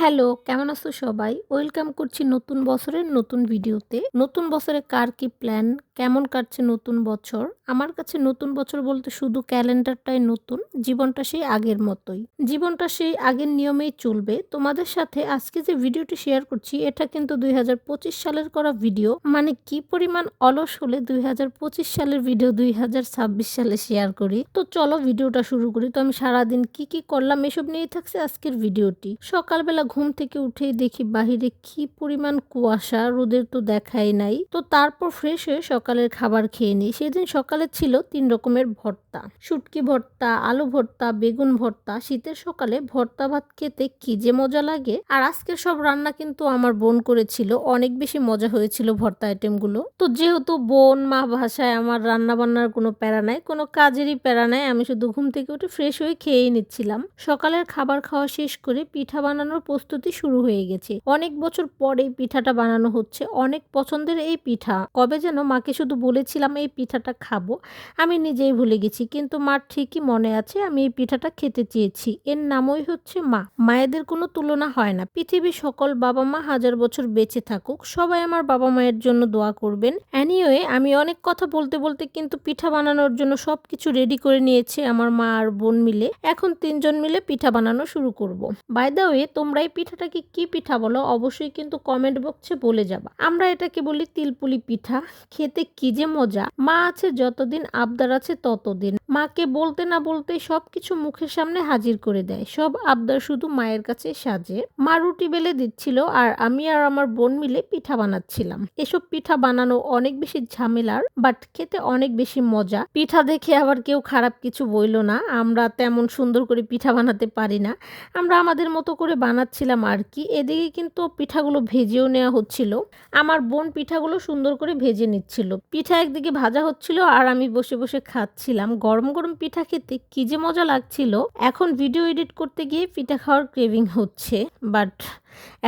Hello, কেমন আছো সবাই? ওয়েলকাম করছি নতুন বছরের নতুন ভিডিওতে। নতুন বছরে কার কি প্ল্যান? কেমন কাটছে নতুন বছর? আমার কাছে নতুন বছর বলতে শুধু ক্যালেন্ডারটাই নতুন, জীবনটা সেই আগের মতোই। জীবনটা সেই আগের নিয়মেই চলবে। তোমাদের সাথে আজকে যে ভিডিওটি শেয়ার করছি এটা কিন্তু ২০২৫ সালের করা ভিডিও। মানে কি পরিমাণ অলস হলে ২০২৫ সালের ভিডিও ২০২৬ সালে শেয়ার করি। তো চলো ভিডিওটা শুরু করি। তো আমি সারাদিন কি করলাম এসব নিয়েই থাকছে আজকের ভিডিওটি। সকালবেলা ঘুম থেকে উঠেই দেখি বাহিরে কি পরিমাণ কুয়াশা, রোদের তো দেখাই নাই। তো তারপর ফ্রেশ হয়ে সকালের খাবার খেয়ে নিই। সেদিন সকালে ছিল ৩ রকমের ভর্তা, শুটকি ভর্তা, আলু ভর্তা, বেগুন ভর্তা। শীতের সকালে ভর্তা ভাত খেতে কি যে মজা লাগে। আর আজকের সব রান্না কিন্তু আমার বোন করেছিল, অনেক বেশি মজা হয়েছিল ভর্তা আইটেমগুলো। তো যেহেতু বোন মা ভাষায় আমার রান্না বান্নার কোনো প্যারা নাই, কোনো কাজেরই প্যারা নাই, আমি শুধু ঘুম থেকে উঠে ফ্রেশ হয়ে খেয়েই নিচ্ছিলাম। সকালের খাবার খাওয়া শেষ করে পিঠা বানানোর প্রস্তুতি শুরু হয়ে গেছে। অনেক বছর পরে পিঠাটা বানানো হচ্ছে, অনেক পছন্দের এই পিঠা। কবে যেন মাকে শুধু বলেছিলাম এই পিঠাটা খাবো, আমি নিজেই ভুলে গেছি, কিন্তু মার ঠিকই মনে আছে আমি এই পিঠাটা খেতে চেয়েছি। এর নামই হচ্ছে মা। মায়েদের কোনো তুলনা হয় না। পৃথিবীর সকল বাবা মা হাজার বছর বেঁচে থাকুক, সবাই আমার বাবা মায়ের জন্য দোয়া করবেন। এনিওয়ে, আমি অনেক কথা বলতে বলতে কিন্তু পিঠা বানানোর জন্য সবকিছু রেডি করে নিয়েছে আমার মা আর বোন মিলে। এখন ৩ জন মিলে পিঠা বানানো শুরু করব। বাই দ্য ওয়ে, তোমরা এই পিঠাটাকে কি পিঠা বলো অবশ্যই কিন্তু কমেন্ট বক্সে বলে যাবা। আমরা এটাকে বলি তিলপুলি পিঠা। খেতে কি যে মজা। মা আছে যতদিন, আবদার আছে ততদিন। মাকে বলতে না বলতেই সবকিছু মুখের সামনে হাজির করে দেয়। সব আবদার শুধু মায়ের কাছে সাজে। মা রুটি বেলে দিচ্ছিল আর আমি আর আমার বোন মিলে পিঠা বানাচ্ছিলাম। এসব পিঠা বানানো অনেক বেশি ঝামেলার, বাট খেতে অনেক বেশি মজা। পিঠা দেখে আবার কেউ খারাপ কিছু বইল না, আমরা তেমন সুন্দর করে পিঠা বানাতে পারি না। আমরা আমাদের মতো করে বানাচ্ছিলাম আর কি। এদিকে কিন্তু পিঠাগুলো ভেজেও নেওয়া হচ্ছিল। আমার বোন পিঠাগুলো সুন্দর করে ভেজে নিচ্ছিল। পিঠা একদিকে ভাজা হচ্ছিল আর আমি বসে বসে খাচ্ছিলাম। গরম গরম পিঠা খেতে কি যে মজা লাগছিল। এখন ভিডিও এডিট করতে গিয়ে পিঠা খাওয়ার ক্রেভিং হচ্ছে, বাট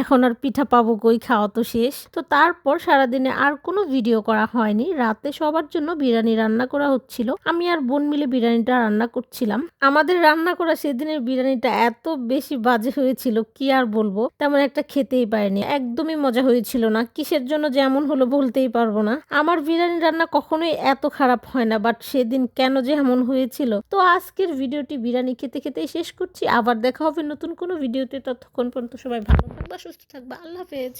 এখন আর পিঠা পাবো কই, খাওয়া তো শেষ। তো তারপর সারাদিনে আর কোনো ভিডিও করা হয়নি। রাতে সবার জন্য বিরিয়ানি রান্না করা হচ্ছিল। আমি আর বোন মিলে বিরিয়ানিটা রান্না করছিলাম। আমাদের রান্না করা সেদিনের বিরিয়ানিটা এত বেশি বাজে হয়েছিল কি আর বলবো। তেমন একটা খেতেই পারিনি, একদমই মজা হয়েছিল না। কিসের জন্য যেমন হলো বলতেই পারবো না। আমার বিরিয়ানি রান্না কখনোই এত খারাপ হয় না, বাট সেদিন কেন যে এমন হয়েছিল। তো আজকের ভিডিওটি বিরিয়ানি খেতে খেতেই শেষ করছি। আবার দেখা হবে নতুন কোনো ভিডিওতে। ততক্ষণ পর্যন্ত সবাই ভালো থাকবা, সুস্থ থাকবা। আল্লাহ হাফেজ।